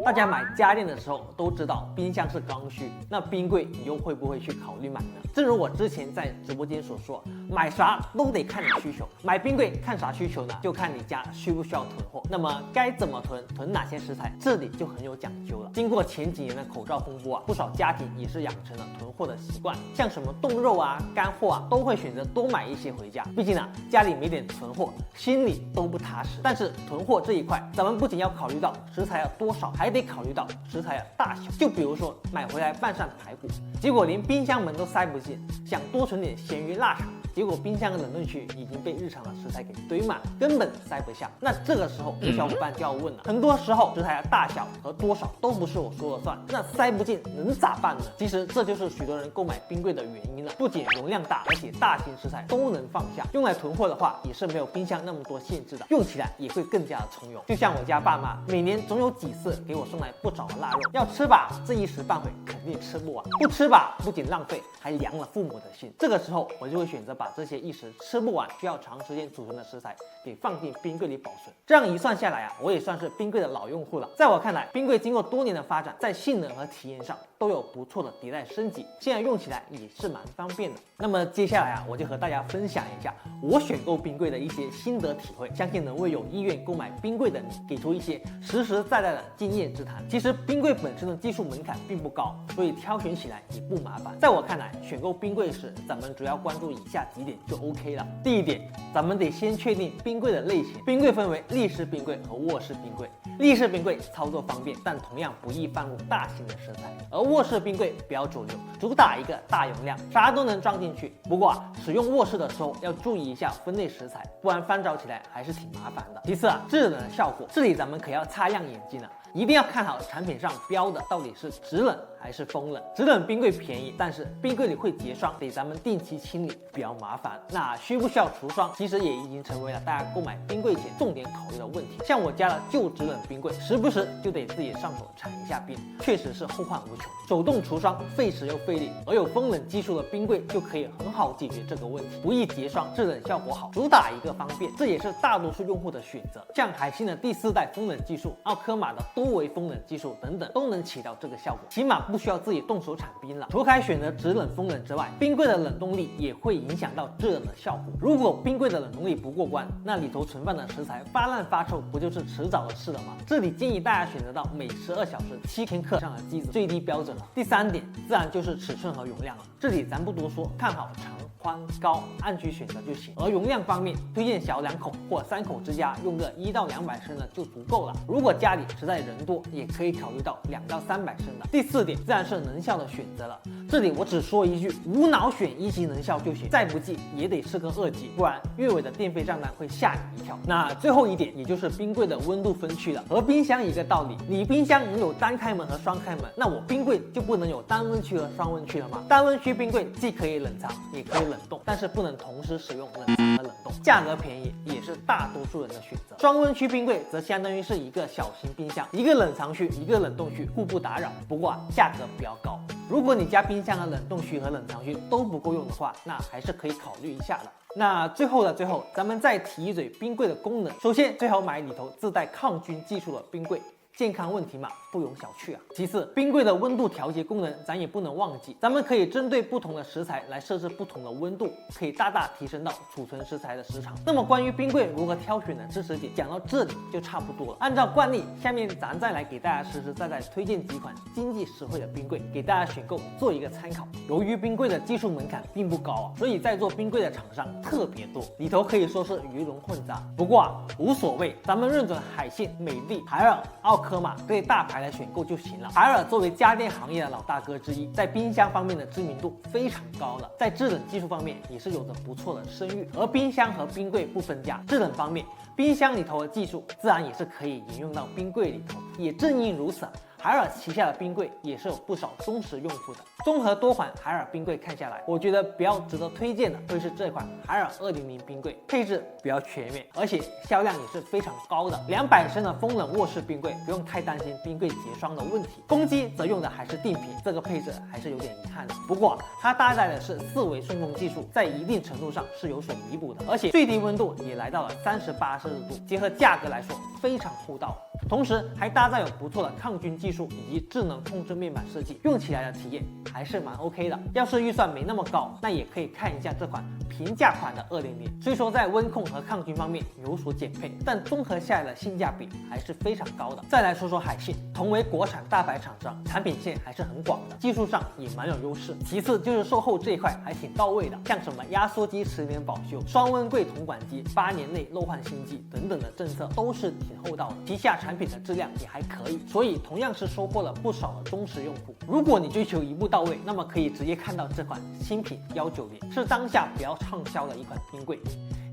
大家买家电的时候都知道冰箱是刚需，那冰柜你又会不会去考虑买呢？正如我之前在直播间所说，买啥都得看你需求，买冰柜看啥需求呢？就看你家需不需要囤货。那么该怎么囤哪些食材，这里就很有讲究了。经过前几年的口罩风波啊，不少家庭也是养成了囤货的习惯，像什么冻肉啊、干货啊，都会选择多买一些回家。毕竟啊，家里没点存货，心里都不踏实。但是囤货这一块，咱们不仅要考虑到食材要多少，还得考虑到食材的大小。就比如说买回来半扇排骨，结果连冰箱门都塞不进，想多存点咸鱼腊肠，结果冰箱的冷冻区已经被日常的食材给堆满，根本塞不下。那这个时候有小伙伴就要问了，很多时候食材的大小和多少都不是我说了算，那塞不进能咋办呢？其实这就是许多人购买冰柜的原因了，不仅容量大，而且大型食材都能放下，用来囤货的话也是没有冰箱那么多限制的，用起来也会更加的从容。就像我家爸妈每年总有几次给我送来不少的腊肉，要吃吧这一时半会肯定吃不完，不吃吧不仅浪费，还凉了父母的心。这个时候我就会选择把这些一时吃不完需要长时间储存的食材给放进冰柜里保存。这样一算下来啊，我也算是冰柜的老用户了。在我看来，冰柜经过多年的发展，在性能和体验上都有不错的迭代升级，现在用起来也是蛮方便的。那么接下来啊，我就和大家分享一下我选购冰柜的一些心得体会，相信能为有意愿购买冰柜的你给出一些实实在在的经验之谈。其实冰柜本身的技术门槛并不高，所以挑选起来也不麻烦。在我看来，选购冰柜时，咱们主要关注以下几点就 OK 了。第一点，咱们得先确定冰柜的类型。冰柜分为立式冰柜和卧室冰柜。立式冰柜操作方便，但同样不易放入大型的食材，而卧室冰柜比较主流，主打一个大容量，啥都能装进去。不过使用卧室的时候要注意一下分类食材，不然翻找起来还是挺麻烦的。其次制冷的效果，这里咱们可要擦亮眼睛了，一定要看好产品上标的到底是直冷还是风冷。直冷冰柜便宜，但是冰柜里会结霜，得咱们定期清理，比较麻烦。那需不需要除霜，其实也已经成为了大家购买冰柜前重点考虑的问题。像我家的旧直冷冰柜，时不时就得自己上手铲一下冰，确实是后患无穷。手动除霜费时又费力，而有风冷技术的冰柜就可以很好解决这个问题，不易结霜，制冷效果好，主打一个方便，这也是大多数用户的选择。像海信的第4代风冷技术、奥科玛的多维风冷技术等等，都能起到这个效果，起码不需要自己动手铲冰了。除开选择直冷风冷之外，冰柜的冷冻力也会影响到制冷的效果。如果冰柜的冷冻力不过关，那里头存放的食材发烂发臭，不就是迟早的事了吗？这里建议大家选择到每12小时7000克以上的机子，最低标准了。第3点自然就是尺寸和容量了，这里咱不多说，看好长宽高按需选择就行。而容量方面，推荐小2口或3口之家，用个1到200升的就足够了。如果家里实在人多，也可以考虑到2到300升的。第4点自然是能效的选择了，这里我只说一句，无脑选1级能效就行，再不济也得是个2级，不然月尾的电费账单会吓你一跳。那最后一点，也就是冰柜的温度分区了，和冰箱一个道理，你冰箱能有单开门和双开门，那我冰柜就不能有单温区和双温区了吗？单温区冰柜既可以冷藏，也可以冷冻，但是不能同时使用冷藏和冷冻，价格便宜也是大多数人的选择。双温区冰柜则相当于是一个小型冰箱，一个冷藏区，一个冷冻区，互不打扰，不过价格比较高。如果你家冰箱的冷冻区和冷藏区都不够用的话，那还是可以考虑一下的。那最后的最后，咱们再提一嘴冰柜的功能。首先，最好买里头自带抗菌技术的冰柜。健康问题嘛，不容小觑啊。其次，冰柜的温度调节功能咱也不能忘记，咱们可以针对不同的食材来设置不同的温度，可以大大提升到储存食材的时长。那么关于冰柜如何挑选的知识点讲到这里就差不多了。按照惯例，下面咱再来给大家实实在在推荐几款经济实惠的冰柜，给大家选购做一个参考。由于冰柜的技术门槛并不高啊，所以在做冰柜的厂商特别多，里头可以说是鱼龙混杂。不过无所谓，咱们认准海信、美的、海尔、奥科玛这些大牌来选购就行了。海尔作为家电行业的老大哥之一，在冰箱方面的知名度非常高了，在制冷技术方面也是有着不错的声誉。而冰箱和冰柜不分家，制冷方面，冰箱里头的技术自然也是可以引用到冰柜里头。也正因如此，海尔旗下的冰柜也是有不少忠实用户的。综合多款海尔冰柜看下来，我觉得比较值得推荐的会是这款海尔200冰柜，配置比较全面，而且销量也是非常高的。200升的风冷卧室冰柜，不用太担心冰柜结霜的问题。风机则用的还是定频，这个配置还是有点遗憾的。不过它搭载的是4维送风技术，在一定程度上是有所弥补的，而且最低温度也来到了38摄氏度，结合价格来说非常厚道。同时还搭载有不错的抗菌技术以及智能控制面板设计，用起来的体验还是蛮 OK 的。要是预算没那么高，那也可以看一下这款平价款的2.0，虽说在温控和抗菌方面有所减配，但综合下来的性价比还是非常高的。再来说说海信，同为国产大牌厂商，产品线还是很广的，技术上也蛮有优势。其次就是售后这一块还挺到位的，像什么压缩机10年保修、双温柜铜管机8年内漏换新机等等的政策都是挺厚道的，旗下产品的质量也还可以，所以同样是收获了不少的忠实用户。如果你追求一步到位，那么可以直接看到这款新品190，是当下比较畅销的一款冰柜。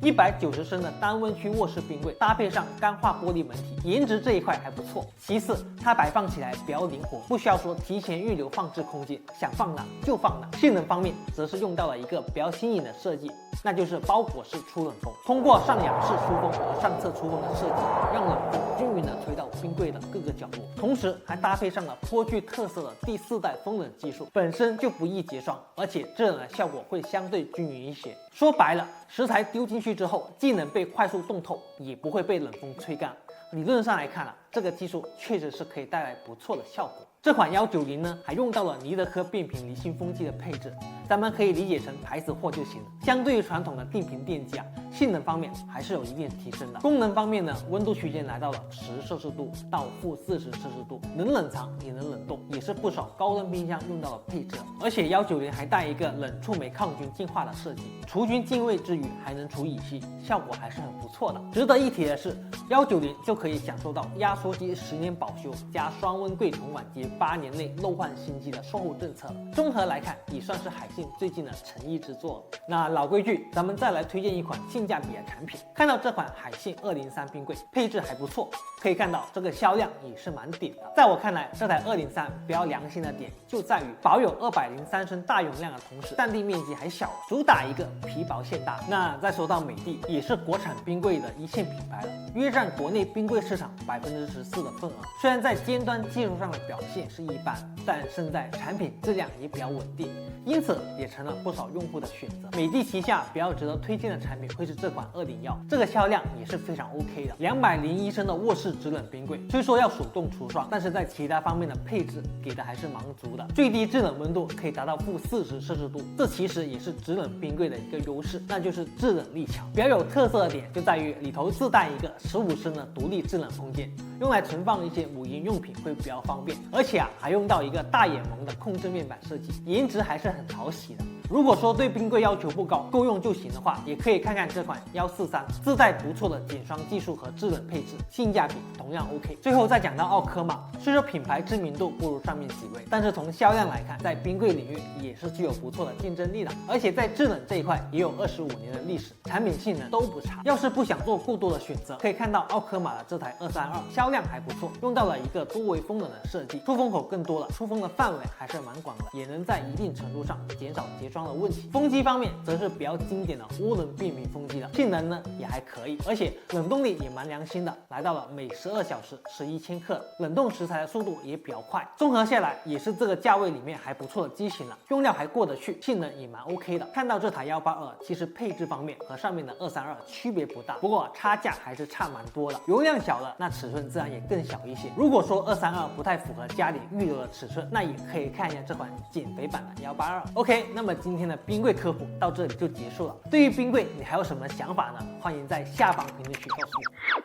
190升的单温区卧室冰柜，搭配上钢化玻璃门体，颜值这一块还不错。其次，它摆放起来比较灵活，不需要说提前预留放置空间，想放哪就放哪。性能方面，则是用到了一个比较新颖的设计，那就是包裹式出冷风。通过上仰式出风和上侧出风的设计，让冷风均匀地吹到冰柜的各个角落，同时还搭配上了颇具特色的第4代风冷技术，本身就不易结霜，而且制冷的效果会相对均匀一些。说白了，食材丢进去之后，既能被快速冻透，也不会被冷风吹干。理论上来看这个技术确实是可以带来不错的效果。这款190呢，还用到了尼德科变频离心风机的配置，咱们可以理解成牌子货就行了。相对于传统的定频电机性能方面还是有一定提升的。功能方面呢，温度区间来到了10摄氏度到-40摄氏度，能冷藏也能冷冻，也是不少高端冰箱用到的配置。而且190还带一个冷触媒抗菌净化的设计，除菌净味之余还能除乙烯，效果还是很不错的。值得一提的是，190就可以享受到压缩机10年保修加双温柜铜管机8年内漏换新机的售后政策。综合来看，也算是海信最近的诚意之作。那老规矩，咱们再来推荐一款性价比的产品。看到这款海信203冰柜，配置还不错，可以看到这个销量也是蛮顶的。在我看来，这台203比较良心的点就在于保有203升大容量的同时，占地面积还小，主打一个皮薄馅大。那再说到美的，也是国产冰柜的一线品牌了，约占国内冰柜市场14%的份额。虽然在尖端技术上的表现是一般，但胜在产品质量也比较稳定，因此也成了不少用户的选择。美的旗下比较值得推荐的产品会是这款201，这个销量也是非常 OK 的。201升的卧室制冷冰柜，虽说要手动除霜，但是在其他方面的配置给的还是蛮足的，最低制冷温度可以达到-40摄氏度，这其实也是制冷冰柜的一个优势，那就是制冷力强。比较有特色的点就在于里头自带一个15升的独立制冷空间，用来存放一些母婴用品会比较方便，而且还用到一个大眼萌的控制面板设计，颜值还是很讨喜的。如果说对冰柜要求不高，够用就行的话，也可以看看这款143，自带不错的减霜技术和制冷配置，性价比同样 OK。最后再讲到奥科玛，虽说品牌知名度不如上面几位，但是从销量来看，在冰柜领域也是具有不错的竞争力的，而且在制冷这一块也有25年的历史，产品性能都不差。要是不想做过多的选择，可以看到奥科玛的这台232，销量还不错，用到了一个多维风冷的设计，出风口更多了，出风的范围还是蛮广的，也能在一定程度上减少结霜的问题。风机方面则是比较经典的涡轮变频风机了，性能呢也还可以，而且冷冻力也蛮良心的，来到了每12小时11千克，冷冻食材的速度也比较快。综合下来，也是这个价位里面还不错的机型了，用料还过得去，性能也蛮 OK 的。看到这台182，其实配置方面和上面的232区别不大，不过差价还是差蛮多的。容量小了，那尺寸自然也更小一些。如果说232不太符合家里预留的尺寸，那也可以看一下这款减肥版的182。OK， 那么今天的冰柜科普到这里就结束了。对于冰柜，你还有什么想法呢？欢迎在下方评论区告诉我。